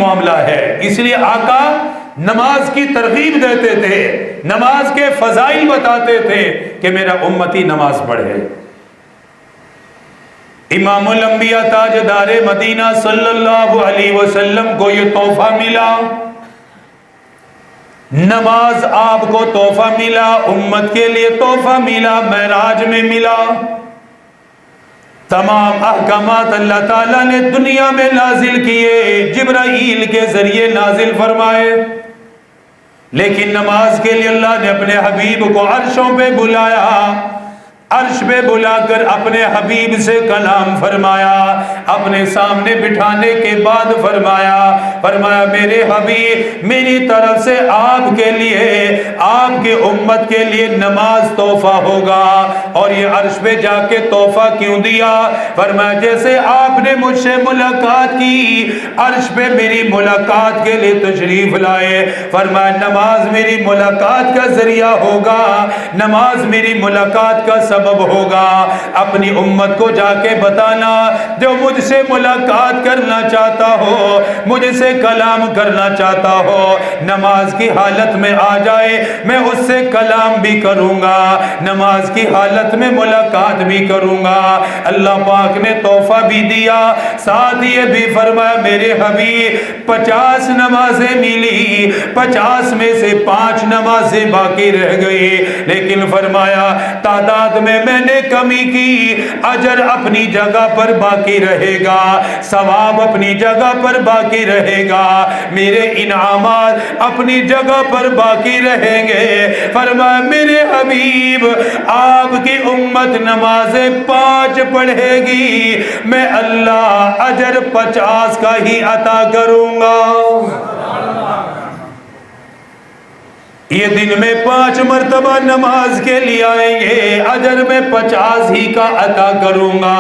معاملہ ہے۔ اس لیے آقا نماز کی ترغیب دیتے تھے، نماز کے فضائل بتاتے تھے کہ میرا امتی نماز پڑھے۔ امام الانبیاء تاجدار مدینہ صلی اللہ علیہ وسلم کو یہ تحفہ ملا، نماز آپ کو تحفہ ملا، امت کے لیے تحفہ ملا، معراج میں ملا۔ تمام احکامات اللہ تعالیٰ نے دنیا میں نازل کیے، جبرائیل کے ذریعے نازل فرمائے، لیکن نماز کے لیے اللہ نے اپنے حبیب کو عرشوں پہ بلایا، عرش پہ بلا کر اپنے حبیب سے کلام فرمایا، اپنے سامنے بٹھانے کے بعد فرمایا میرے حبیب میری طرف سے آپ کے لیے، آپ کے امت کے لیے نماز تحفہ ہوگا۔ اور یہ عرش پہ جا کے تحفہ کیوں دیا؟ فرمایا جیسے آپ نے مجھ سے ملاقات کی، عرش پہ میری ملاقات کے لیے تشریف لائے، فرمایا نماز میری ملاقات کا ذریعہ ہوگا، نماز میری ملاقات کا سبب ہوگا۔ اپنی امت کو جا کے بتانا، جو مجھ سے ملاقات کرنا چاہتا ہو، مجھ سے کلام کرنا چاہتا ہو، نماز کی حالت میں آ جائے، میں اس سے کلام بھی کروں گا، نماز کی حالت میں ملاقات بھی کروں گا۔ اللہ پاک نے تحفہ بھی دیا، ساتھ یہ بھی فرمایا میرے حبیب 50 نمازیں ملی، 50 میں سے 5 نمازیں باقی رہ گئی، لیکن فرمایا تعداد میں نے کمی کی، اجر اپنی جگہ پر باقی رہے گا، ثواب اپنی جگہ پر باقی رہے گا، میرے انعامات اپنی جگہ پر باقی رہیں گے۔ فرمایا میرے حبیب آپ کی امت نمازیں 5 پڑھے گی، میں اللہ اجر 50 کا ہی عطا کروں گا۔ یہ دن میں 5 مرتبہ نماز کے لیے آئیں گے، اجر میں 50 ہی کا عطا کروں گا۔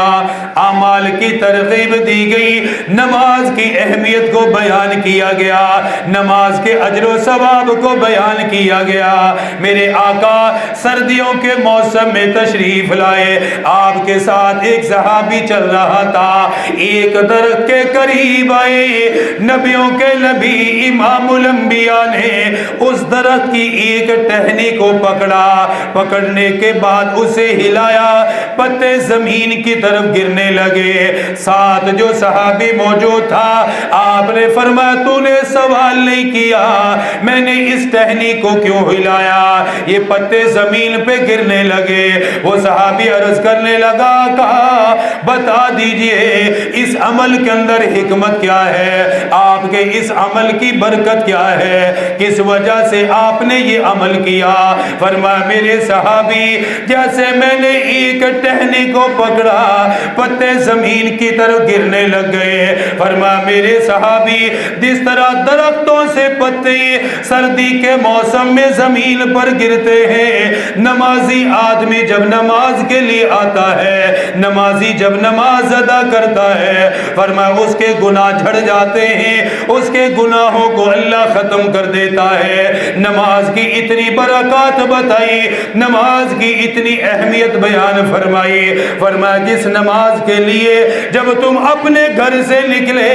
اعمال کی ترغیب دی گئی، نماز کی اہمیت کو بیان کیا گیا، نماز کے اجر و ثواب کو بیان کیا گیا۔ میرے آقا سردیوں کے موسم میں تشریف لائے، آپ کے ساتھ ایک صحابی چل رہا تھا، ایک درخت کے قریب آئے، نبیوں کے نبی امام الانبیاء نے اس درخت کی ایک ٹہنی کو پکڑا، پکڑنے کے بعد اسے ہلایا، پتے زمین کی طرف گرنے لگے۔ ساتھ جو صحابی موجود تھا، آپ نے فرمایا تو نے سوال نہیں کیا میں نے اس ٹہنی کو کیوں ہلایا، یہ پتے زمین پہ گرنے لگے۔ وہ صحابی عرض کرنے لگا کہا بتا دیجئے اس عمل کے اندر حکمت کیا ہے، آپ کے اس عمل کی برکت کیا ہے، کس وجہ سے آپ نے یہ عمل کیا؟ فرمایا میرے صحابی جیسے میں نے ایک ٹہنی کو پکڑا، پتے زمین کی طرف گرنے لگ گئے۔ فرمایا میرے صحابی جس طرح درختوں سے پتے سردی کے موسم میں زمین پر گرتے ہیں، نمازی آدمی جب نماز کے لیے آتا ہے، نمازی جب نماز ادا کرتا ہے، فرمایا اس کے گناہ جھڑ جاتے ہیں، اس کے گناہوں کو اللہ ختم کر دیتا ہے۔ نماز کی اتنی برکات بتائی، نماز کی اتنی اہمیت بیان فرمائی۔ فرمایا جس نماز کے لیے جب تم اپنے گھر سے نکلے،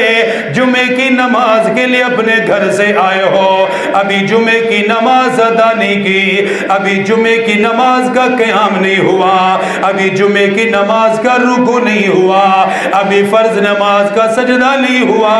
جمعے کی نماز کے لیے اپنے گھر سے آئے ہو، ابھی جمعے کی نماز ادا نہیں کی، ابھی جمعے کی نماز کا قیام نہیں ہوا، ابھی جمعے کی نماز کا رکوع نہیں ہوا، ابھی فرض نماز کا سجدہ نہیں ہوا،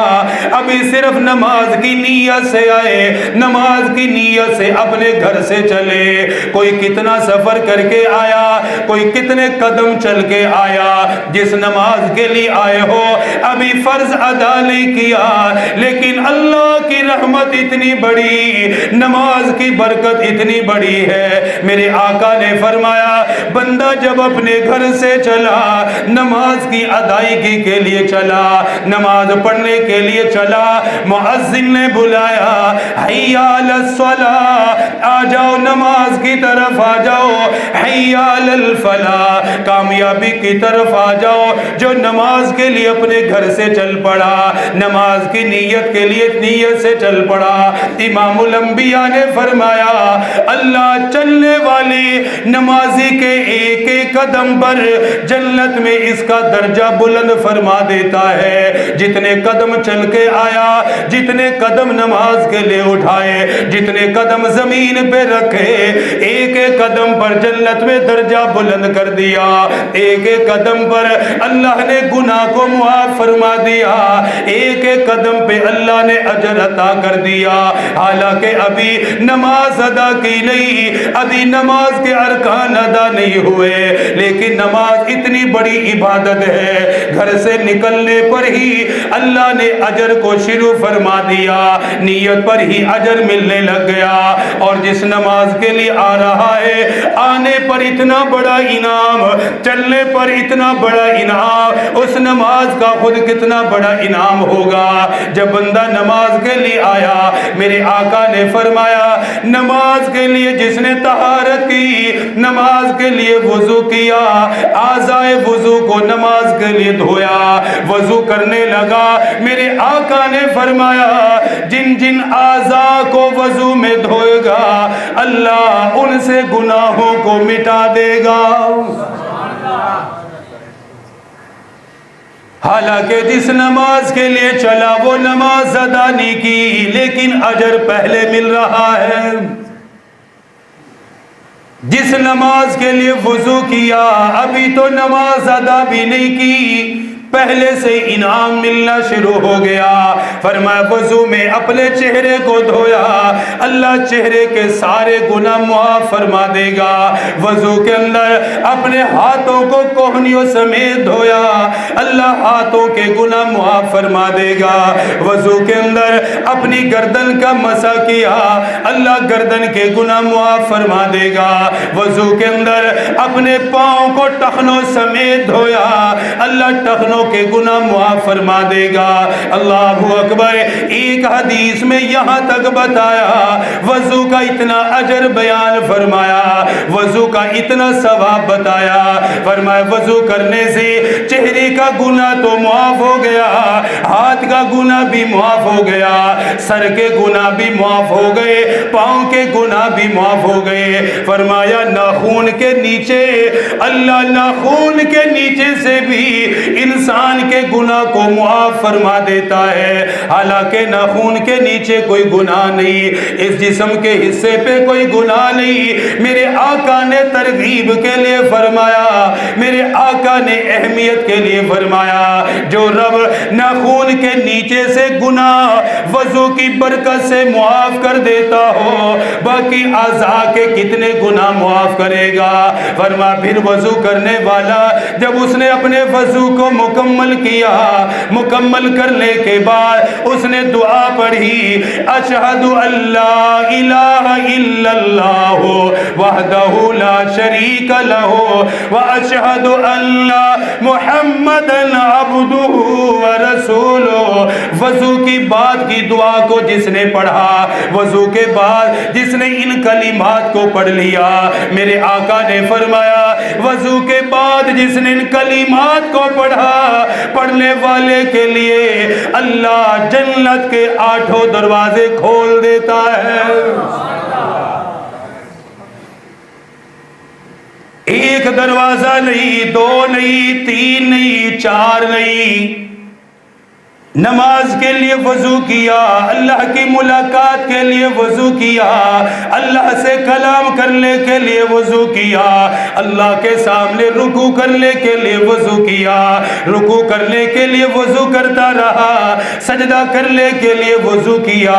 ابھی صرف نماز کی نیت سے آئے، نماز کی نیت سے اپنے گھر سے چلے، کوئی کتنا سفر کر کے آیا، کوئی کتنے قدم چل کے آیا، جس نماز کے لیے آئے ہو ابھی فرض ادا نہیں کیا، لیکن اللہ کی رحمت اتنی بڑی، نماز کی برکت اتنی بڑی ہے۔ میرے آقا نے فرمایا بندہ جب اپنے گھر سے چلا، نماز کی ادائیگی کے لیے چلا، نماز پڑھنے کے لیے چلا، مؤذن نے بلایا حی علی الصلاۃ، آ جاؤ نماز کی طرف آ جاؤ، حی علی الفلاح، کامیابی کی طرف آ جاؤ۔ جو نماز کے لیے اپنے گھر سے چل پڑا، نماز کی نیت کے لیے نیت سے چل پڑا۔ امام الانبیاء نے فرمایا اللہ چلنے والی نمازی کے ایک ایک قدم پر جنت میں اس کا درجہ بلند فرما دیتا ہے۔ جتنے قدم چل کے آیا، جتنے قدم نماز کے لئے اٹھائے، جتنے قدم زمین پہ رکھے، ایک ایک قدم پر جنت میں درجہ بلند کر دیا۔ ایک ایک قدم پر اللہ نے گناہ کو معاف فرما دیا، ایک ایک قدم پہ اللہ نے اجر عطا کر دیا۔ حالانکہ ابھی نماز ادا کی نہیں، ابھی نماز کے ارکان ادا نہیں ہوئے، لیکن نماز اتنی بڑی عبادت ہے، گھر سے نکلنے پر ہی اللہ نے اجر کو شروع فرما دیا، نیت پر ہی اجر ملنے لگ گیا۔ اور جس نماز کے لیے آ رہا ہے، آنے پر اتنا بڑا انعام، چلنے پر اتنا بڑا انعام، اس نماز کا خود کتنا بڑا انعام ہوگا۔ جب بندہ نماز کے لیے آیا، میرے آقا نے فرمایا نماز کے لیے جس نے طہارت کی، نماز کے لیے وضو کیا، اعضائے وضو کو نماز کے لیے دھویا، وضو کرنے لگا، میرے آقا نے فرمایا جن جن اعضاء کو وضو میں دھوئے گا اللہ ان سے گناہوں کو مٹا دے گا۔ حالانکہ جس نماز کے لیے چلا وہ نماز ادا نہیں کی، لیکن اجر پہلے مل رہا ہے۔ جس نماز کے لیے وضو کیا، ابھی تو نماز ادا بھی نہیں کی، پہلے سے انعام ملنا شروع ہو گیا۔ فرمایا وضو میں اپنے چہرے کو دھویا، اللہ چہرے کے سارے گناہ معاف فرما دے گا۔ وضو کے اندر اپنے ہاتھوں کو کوہنیوں سمیت دھویا، اللہ ہاتھوں کے گناہ معاف فرما دے گا۔ وضو کے اندر اپنی گردن کا مسح کیا، اللہ گردن کے گناہ معاف فرما دے گا۔ وضو کے اندر اپنے پاؤں کو ٹخنوں سمیت دھویا، اللہ ٹخنوں کے گناہ معاف فرما دے گا۔ اللہ اکبر۔ ایک حدیث میں یہاں تک بتایا، وضو کا اتنا اجر بیان فرمایا، وضو کا اتنا ثواب بتایا، فرمایا وضو کرنے سے چہرے کا گناہ تو معاف ہو گیا، ہاتھ کا گناہ بھی معاف ہو گیا، سر کے گناہ بھی معاف ہو گئے، پاؤں کے گناہ بھی معاف ہو گئے۔ فرمایا ناخون کے نیچے، اللہ ناخون کے نیچے سے بھی انسان کے گناہ کو معاف فرما دیتا ہے۔ حالانکہ ناخون کے نیچے کوئی گناہ نہیں، اس جسم کے حصے پہ کوئی گناہ نہیں، میرے آقا نے ترغیب کے لیے فرمایا، میرے آقا نے اہمیت کے لیے فرمایا، جو رب ناخون کے نیچے سے گناہ وضو کی برکت سے معاف کر دیتا ہو، باقی اعضاء کے کتنے گناہ معاف کرے گا۔ فرما پھر وضو کرنے والا جب اس نے اپنے وضو کو مکمل کیا، مکمل کرنے کے بعد اس نے دعا پڑھی، اشہد ان لا الہ الا اللہ وحدہ لا شریک لہ واشہد ان محمدا عبدہ ورسولہ۔ وضو کی بعد کی دعا کو جس نے پڑھا، وضو کے بعد جس نے ان کلمات کو پڑھ لیا، میرے آقا نے فرمایا وضو کے بعد جس نے ان کلمات کو پڑھا، پڑھنے والے کے لیے اللہ جنت کے 8 دروازے کھول دیتا ہے۔ ایک دروازہ نہیں، 2 نہیں، 3 نہیں، 4 نہیں، نماز کے لیے وضو کیا، اللہ کی ملاقات کے لیے وضو کیا، اللہ سے کلام کرنے کے لیے وضو کیا، اللہ کے سامنے رکوع کرنے کے لیے وضو کیا، رکوع کرنے کے لیے وضو کرتا رہا، سجدہ کرنے کے لیے وضو کیا۔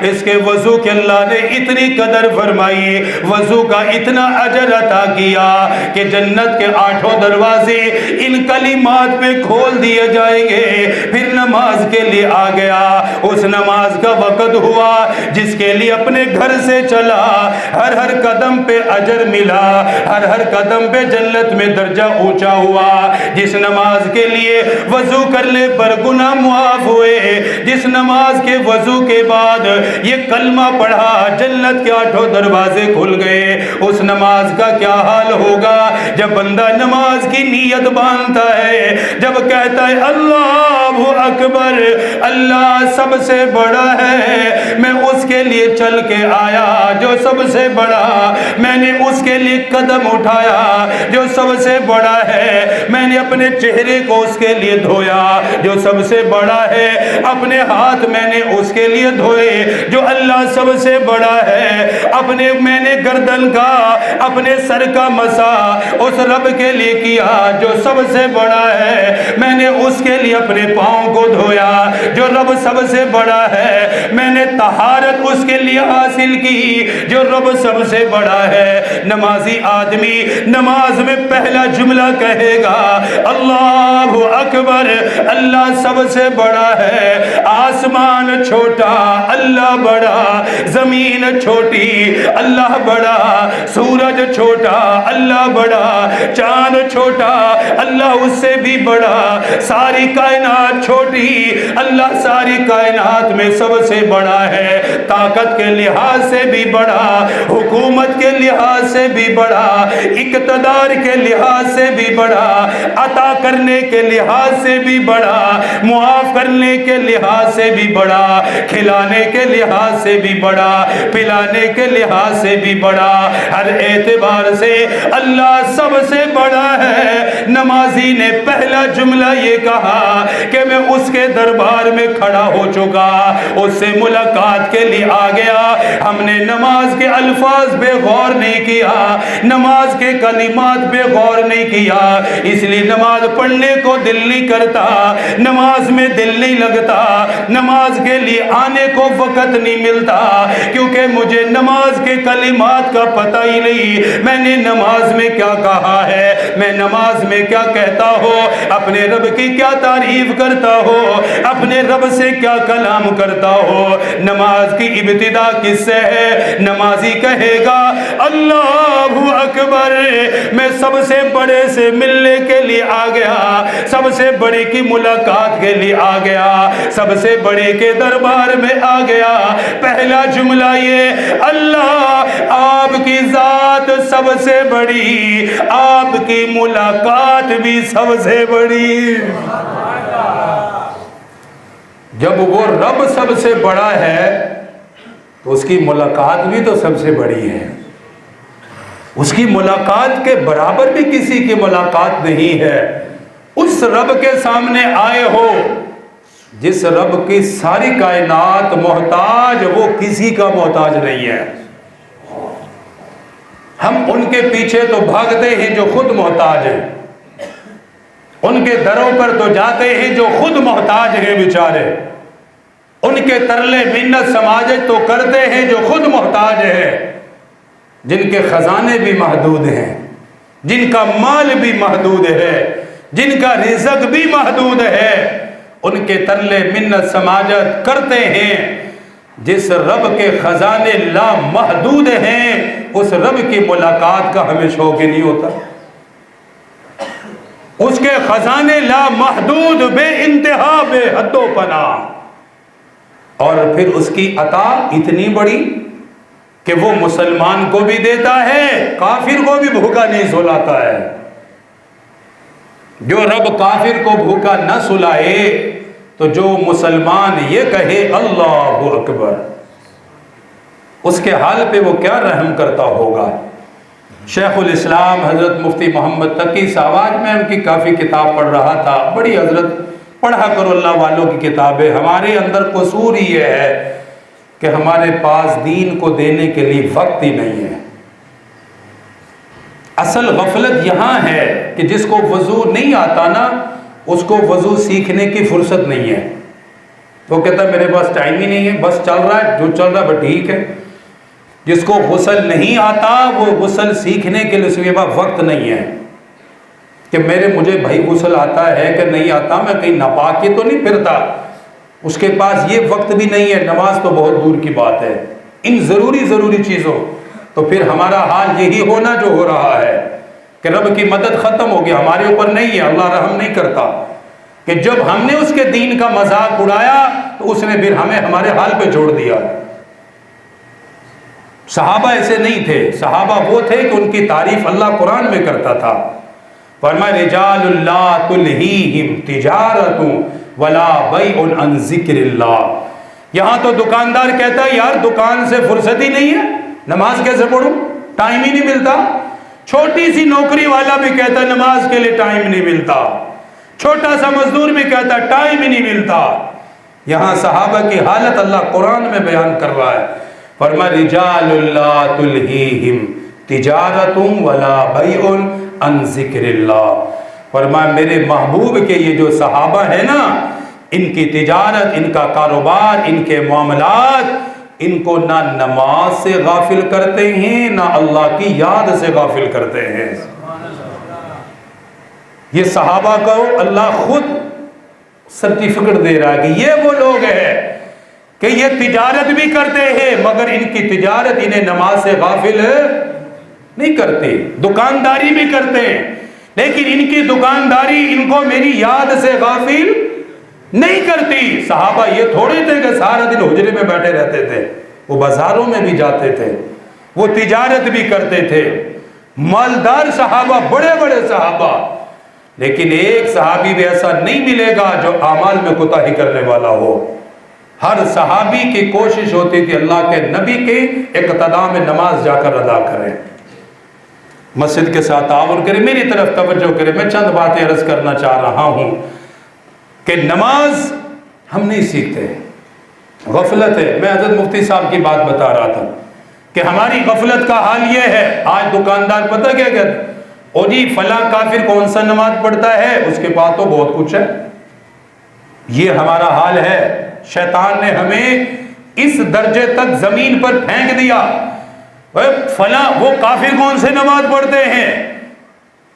اس کے وضو کے اللہ نے اتنی قدر فرمائی، وضو کا اتنا اجر عطا کیا کہ جنت کے 8 دروازے ان کلمات پہ کھول دیے جائیں گے۔ پھر نماز کے لیے آ گیا، اس نماز کا وقت ہوا جس کے لیے اپنے گھر سے چلا، ہر ہر قدم پہ اجر ملا، ہر ہر قدم پہ جنت میں درجہ اونچا ہوا۔ جس نماز کے لیے وضو کرنے پر گناہ معاف ہوئے، جس نماز کے وضو کے بعد یہ کلمہ پڑھا، جنت کے 8 دروازے کھل گئے۔ اس نماز کا کیا حال ہوگا جب بندہ نماز کی نیت باندھتا ہے، جب کہتا ہے اللہ اکبر اکبر، اللہ سب سے بڑا ہے، میں اس کے لیے چل کے آیا جو سب سے بڑا، میں نے اس کے لیے قدم اٹھایا جو سب سے بڑا ہے، میں نے اپنے چہرے کو اس کے لیے دھویا جو سب سے بڑا ہے، اپنے ہاتھ میں نے اس کے لیے دھوئے جو اللہ سب سے بڑا ہے، میں نے گردن کا اپنے سر کا مسا اس رب کے لیے کیا جو سب سے بڑا ہے، میں نے اس کے لیے اپنے پاؤں کو دھویا جو رب سب سے بڑا ہے، میں نے طہارت اس کے لیے حاصل کی جو رب سب سے بڑا ہے۔ نمازی آدمی نماز میں پہلا جملہ کہے گا اللہ اکبر، اللہ سب سے بڑا ہے، آسمان چھوٹا اللہ بڑا، زمین چھوٹی اللہ بڑا، سورج چھوٹا اللہ بڑا، چاند چھوٹا اللہ اس سے بھی بڑا، ساری کائنات چھوٹی اللہ ساری کائنات میں سب سے بڑا ہے، طاقت کے لحاظ سے بھی بڑا، حکومت کے لحاظ سے بھی بڑا، اقتدار کے لحاظ سے بھی بڑا، عطا کرنے کے لحاظ سے بھی بڑا، معاف کرنے کے لحاظ سے بھی بڑا، کھلانے کے لحاظ سے بھی بڑا، پلانے کے لحاظ سے بھی بڑا، ہر اعتبار سے اللہ سب سے بڑا ہے۔ نمازی نے پہلا جملہ یہ کہا کہ میں اس کے دربار میں کھڑا ہو چکا، اس سے ملاقات کے لیے آ گیا۔ ہم نے نماز کے الفاظ پہ غور نہیں کیا، نماز کے کلمات پہ غور نہیں کیا، اس لیے نماز پڑھنے کو دل نہیں کرتا، نماز میں دل نہیں لگتا، نماز کے لیے آنے کو وقت نہیں ملتا، کیونکہ مجھے نماز کے کلمات کا پتہ ہی نہیں، میں نے نماز میں کیا کہا ہے، میں نماز میں کیا کہتا ہوں، اپنے رب کی کیا تعریف کرتا ہو، اپنے رب سے کیا کلام کرتا ہو۔ نماز کی ابتدا کس سے ہے؟ نمازی کہے گا اللہ اکبر، میں سب سے بڑے سے ملنے کے لیے آ گیا، سب سے بڑے کی ملاقات کے لیے آ گیا، سب سے بڑے کے دربار میں آ گیا۔ پہلا جملہ یہ اللہ آپ کی ذات سب سے بڑی، آپ کی ملاقات بھی سب سے بڑی۔ جب وہ رب سب سے بڑا ہے تو اس کی ملاقات بھی تو سب سے بڑی ہے، اس کی ملاقات کے برابر بھی کسی کی ملاقات نہیں ہے۔ اس رب کے سامنے آئے ہو جس رب کی ساری کائنات محتاج، وہ کسی کا محتاج نہیں ہے۔ ہم ان کے پیچھے تو بھاگتے ہیں جو خود محتاج ہیں، ان کے دروں پر تو جاتے ہیں جو خود محتاج ہیں بیچارے، ان کے ترلے منت سماجت تو کرتے ہیں جو خود محتاج ہیں، جن کے خزانے بھی محدود ہیں، جن کا مال بھی محدود ہے، جن کا رزق بھی محدود ہے، ان کے ترلے منت سماجت کرتے ہیں۔ جس رب کے خزانے لامحدود ہیں، اس رب کی ملاقات کا ہمیں شوق ہی نہیں ہوتا۔ اس کے خزانے لامحدود، بے انتہا، بے حد و پناہ، اور پھر اس کی عطا اتنی بڑی کہ وہ مسلمان کو بھی دیتا ہے، کافر کو بھی بھوکا نہیں سلاتا ہے۔ جو رب کافر کو بھوکا نہ سلائے تو جو مسلمان یہ کہے اللہ اکبر، اس کے حال پہ وہ کیا رحم کرتا ہوگا۔ شیخ الاسلام حضرت مفتی محمد تقی صاحب، آج میں ان کی کافی کتاب پڑھ رہا تھا، بڑی حضرت پڑھا کرو اللہ والوں کی کتابیں۔ ہمارے اندر قصور ہی یہ ہے کہ ہمارے پاس دین کو دینے کے لیے وقت ہی نہیں ہے۔ اصل غفلت یہاں ہے کہ جس کو وضو نہیں آتا نا، اس کو وضو سیکھنے کی فرصت نہیں ہے، وہ کہتا ہے میرے پاس ٹائم ہی نہیں ہے، بس چل رہا ہے جو چل رہا ہے بس ٹھیک ہے۔ جس کو غسل نہیں آتا وہ غسل سیکھنے کے لیے اس کے پاس وقت نہیں ہے کہ مجھے بھائی غسل آتا ہے کہ نہیں آتا، میں کہیں ناپاک کے تو نہیں پھرتا، اس کے پاس یہ وقت بھی نہیں ہے۔ نماز تو بہت دور کی بات ہے، ان ضروری چیزوں، تو پھر ہمارا حال یہی ہونا جو ہو رہا ہے کہ رب کی مدد ختم ہو گیا، ہمارے اوپر نہیں ہے، اللہ رحم نہیں کرتا، کہ جب ہم نے اس کے دین کا مذاق اڑایا تو اس نے پھر ہمیں ہمارے حال پہ چھوڑ دیا۔ صحابہ ایسے نہیں تھے، صحابہ وہ تھے کہ ان کی تعریف اللہ قرآن میں کرتا تھا، فرمایا رجال لا تلہیہم تجارت ولا بیع عن ذکر اللہ۔ یہاں تو دکاندار کہتا ہے یار دکان سے فرصت ہی نہیں ہے، نماز کیسے پڑھوں، ٹائم ہی نہیں ملتا۔ چھوٹی سی نوکری والا بھی کہتا ہے نماز کے لیے ٹائم نہیں ملتا، چھوٹا سا مزدور بھی کہتا ہے ٹائم ہی نہیں ملتا۔ یہاں صحابہ کی حالت اللہ قرآن میں بیان کر رہا ہے، فرمایا رجال لا تلہیہم تجارت ولا بیع عن ذکر اللہ۔ فرمایا میرے محبوب کے یہ جو صحابہ ہیں نا، ان کی تجارت، ان کا کاروبار، ان کے معاملات، ان کو نہ نماز سے غافل کرتے ہیں نہ اللہ کی یاد سے غافل کرتے ہیں۔ یہ صحابہ کو اللہ خود سرٹیفکیٹ دے رہا ہے کہ یہ وہ لوگ ہیں کہ یہ تجارت بھی کرتے ہیں مگر ان کی تجارت انہیں نماز سے غافل نہیں کرتی، دکانداری بھی کرتے ہیں لیکن ان کی دکانداری ان کو میری یاد سے غافل نہیں کرتی۔ صحابہ یہ تھوڑے تھے کہ سارا دن حجرے میں بیٹھے رہتے تھے، وہ بازاروں میں بھی جاتے تھے، وہ تجارت بھی کرتے تھے، مالدار صحابہ، بڑے بڑے صحابہ، لیکن ایک صحابی بھی ایسا نہیں ملے گا جو اعمال میں کوتاہی کرنے والا ہو۔ ہر صحابی کی کوشش ہوتی تھی اللہ کے نبی کے اقتداء میں نماز جا کر ادا کریں، مسجد کے ساتھ تعاون کریں۔ میری طرف توجہ کریں، میں چند باتیں عرض کرنا چاہ رہا ہوں کہ نماز ہم نہیں سیکھتے، غفلت ہے۔ میں حضرت مفتی صاحب کی بات بتا رہا تھا کہ ہماری غفلت کا حال یہ ہے، آج دکاندار پتہ کیا کہتے ہیں، او جی فلاں کافر کون سا نماز پڑھتا ہے، اس کے پاس تو بہت کچھ ہے۔ یہ ہمارا حال ہے، شیطان نے ہمیں اس درجے تک زمین پر پھینک دیا۔ فلاں وہ کافر کون سے نماز پڑھتے ہیں،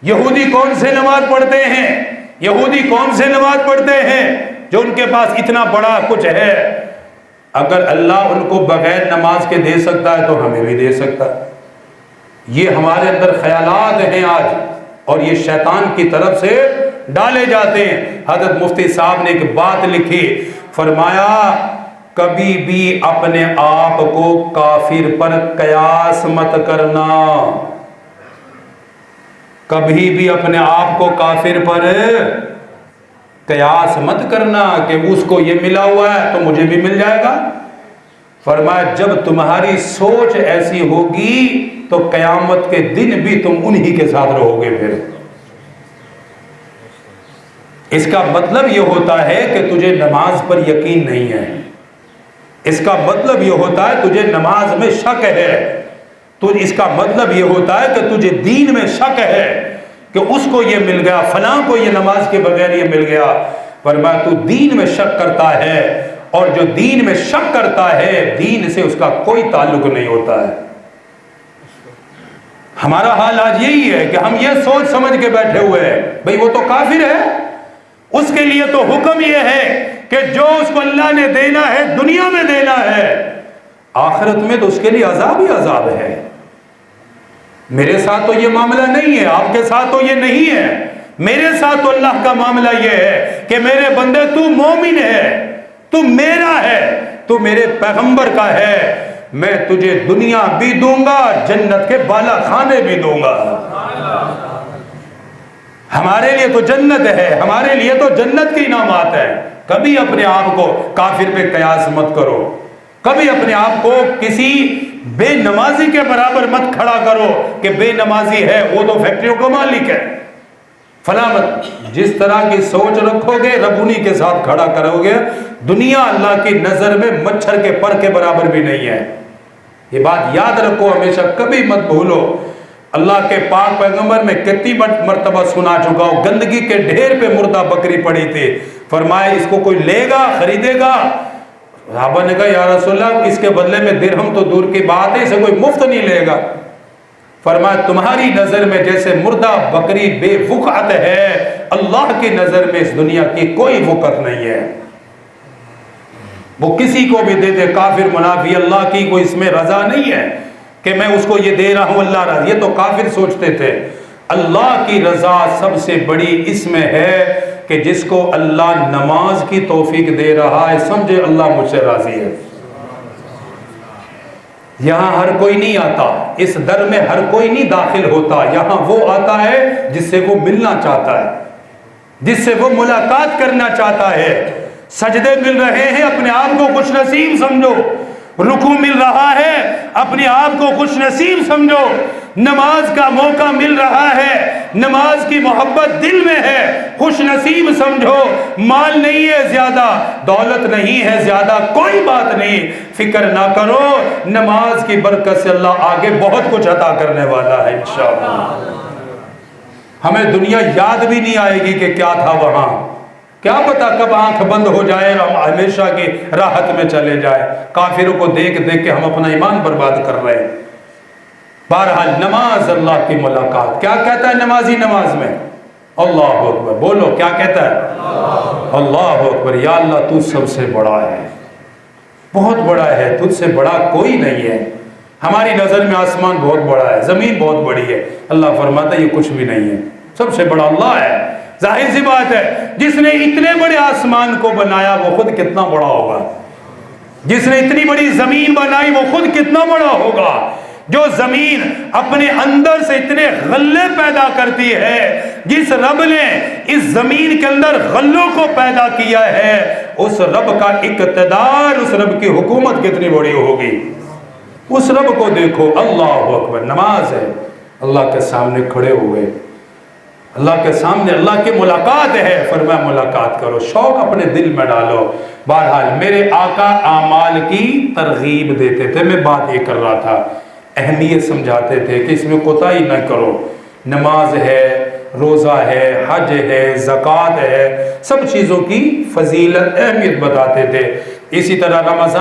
یہودی کون سے نماز پڑھتے ہیں، یہودی کون سے نماز پڑھتے ہیں جو ان کے پاس اتنا بڑا کچھ ہے۔ اگر اللہ ان کو بغیر نماز کے دے سکتا ہے تو ہمیں بھی دے سکتا ہے۔ یہ ہمارے اندر خیالات ہیں آج اور یہ شیطان کی طرف سے ڈالے جاتے ہیں۔ حضرت مفتی صاحب نے ایک بات لکھی، فرمایا کبھی بھی اپنے آپ کو کافر پر قیاس مت کرنا، کبھی بھی اپنے آپ کو کافر پر قیاس مت کرنا کہ اس کو یہ ملا ہوا ہے تو مجھے بھی مل جائے گا۔ فرمایا جب تمہاری سوچ ایسی ہوگی تو قیامت کے دن بھی تم انہی کے ساتھ رہو گے۔ پھر اس کا مطلب یہ ہوتا ہے کہ تجھے نماز پر یقین نہیں ہے، اس کا مطلب یہ ہوتا ہے تجھے نماز میں شک ہے، تو اس کا مطلب یہ ہوتا ہے کہ تجھے دین میں شک ہے کہ اس کو یہ مل گیا، فلاں کو یہ نماز کے بغیر یہ مل گیا۔ فرمایا تو دین میں شک کرتا ہے، اور جو دین میں شک کرتا ہے دین سے اس کا کوئی تعلق نہیں ہوتا ہے۔ ہمارا حال آج یہی ہے کہ ہم یہ سوچ سمجھ کے بیٹھے ہوئے ہیں بھئی وہ تو کافر ہے، اس کے لیے تو حکم یہ ہے کہ جو اس کو اللہ نے دینا ہے دنیا میں دینا ہے، آخرت میں تو اس کے لیے عذاب ہی عذاب ہے۔ میرے ساتھ تو یہ معاملہ نہیں ہے، آپ کے ساتھ تو یہ نہیں ہے، میرے ساتھ تو اللہ کا معاملہ یہ ہے کہ میرے بندے تو مومن ہے، تو میرا ہے، تو میرے پیغمبر کا ہے، میں تجھے دنیا بھی دوں گا، جنت کے بالا خانے بھی دوں گا۔ ہمارے لیے تو جنت ہے، ہمارے لیے تو جنت کی انعامات ہے۔ کبھی اپنے آپ کو کافر پہ قیاس مت کرو، کبھی اپنے آپ کو کسی بے نمازی کے برابر مت کھڑا کرو کہ بے نمازی ہے وہ تو فیکٹریوں کا مالک ہے فلاں مت۔ جس طرح کی سوچ رکھو گے رب انہی کے ساتھ کھڑا کرو گے۔ دنیا اللہ کی نظر میں مچھر کے پر کے برابر بھی نہیں ہے، یہ بات یاد رکھو ہمیشہ، کبھی مت بھولو۔ اللہ کے پاک پیغمبر میں کتنی مرتبہ سنا چکا ہوں، گندگی کے ڈھیر پہ مردہ بکری پڑی تھی، فرمایا اس کو کوئی لے گا، خریدے گا؟ صحابہ نے کہا یا رسول اللہ اس کے بدلے میں درہم تو دور کی بات ہے، اسے کوئی مفت نہیں لے گا۔ فرمایا تمہاری نظر میں جیسے مردہ بکری بے وقعت ہے، اللہ کی نظر میں اس دنیا کی کوئی وقعت نہیں ہے۔ وہ کسی کو بھی دے دے، کافر منافی، اللہ کی کوئی اس میں رضا نہیں ہے کہ میں اس کو یہ دے رہا ہوں اللہ رضا۔ یہ تو کافر سوچتے تھے۔ اللہ کی رضا سب سے بڑی اس میں ہے کہ جس کو اللہ نماز کی توفیق دے رہا ہے سمجھے اللہ مجھ سے راضی ہے۔ یہاں ہر کوئی نہیں آتا، اس در میں ہر کوئی نہیں داخل ہوتا، یہاں وہ آتا ہے جس سے وہ ملنا چاہتا ہے۔ جس سے وہ ملاقات کرنا چاہتا ہے. سجدے مل رہے ہیں، اپنے آپ کو خوش نصیب سمجھو. رکوع مل رہا ہے، اپنے آپ کو خوش نصیب سمجھو. نماز کا موقع مل رہا ہے، نماز کی محبت دل میں ہے، خوش نصیب سمجھو. مال نہیں ہے زیادہ، دولت نہیں ہے زیادہ، کوئی بات نہیں، فکر نہ کرو. نماز کی برکت سے اللہ آگے بہت کچھ عطا کرنے والا ہے انشاءاللہ. ہمیں دنیا یاد بھی نہیں آئے گی کہ کیا تھا وہاں. کیا پتا کب آنکھ بند ہو جائے اور ہم ہمیشہ کی راحت میں چلے جائے. کافروں کو دیکھ دیکھ کے ہم اپنا ایمان برباد کر رہے ہیں. بہرحال نماز اللہ کی ملاقات. کیا کہتا ہے نمازی نماز میں؟ اللہ اکبر. بولو کیا کہتا ہے؟ اللہ اکبر. یا اللہ تو سب سے بڑا ہے، بہت بڑا ہے، تجھ سے بڑا کوئی نہیں ہے. ہماری نظر میں آسمان بہت بڑا ہے، زمین بہت بڑی ہے. اللہ فرماتا ہے یہ کچھ بھی نہیں ہے، سب سے بڑا اللہ ہے. ظاہر سی بات ہے، جس نے اتنے بڑے آسمان کو بنایا وہ خود کتنا بڑا ہوگا. جس نے اتنی بڑی زمین بنائی وہ خود کتنا بڑا ہوگا. جو زمین اپنے اندر سے اتنے غلے پیدا کرتی ہے، جس رب نے اس زمین کے اندر غلوں کو پیدا کیا ہے، اس رب کا اقتدار، اس رب کی حکومت کتنی بڑی ہوگی. اس رب کو دیکھو. اللہ اکبر. نماز ہے، اللہ کے سامنے کھڑے ہوئے، اللہ کے سامنے اللہ کی ملاقات ہے. فرمایا ملاقات کرو، شوق اپنے دل میں ڈالو. بہرحال میرے آقا اعمال کی ترغیب دیتے تھے. میں بات یہ کر رہا تھا، اہمیت سمجھاتے تھے کہ اس میں کوتاہی نہ کرو. نماز ہے، روزہ ہے، حج ہے، زکوٰۃ ہے، سب چیزوں کی فضیلت اہمیت بتاتے تھے. اسی طرح رمضان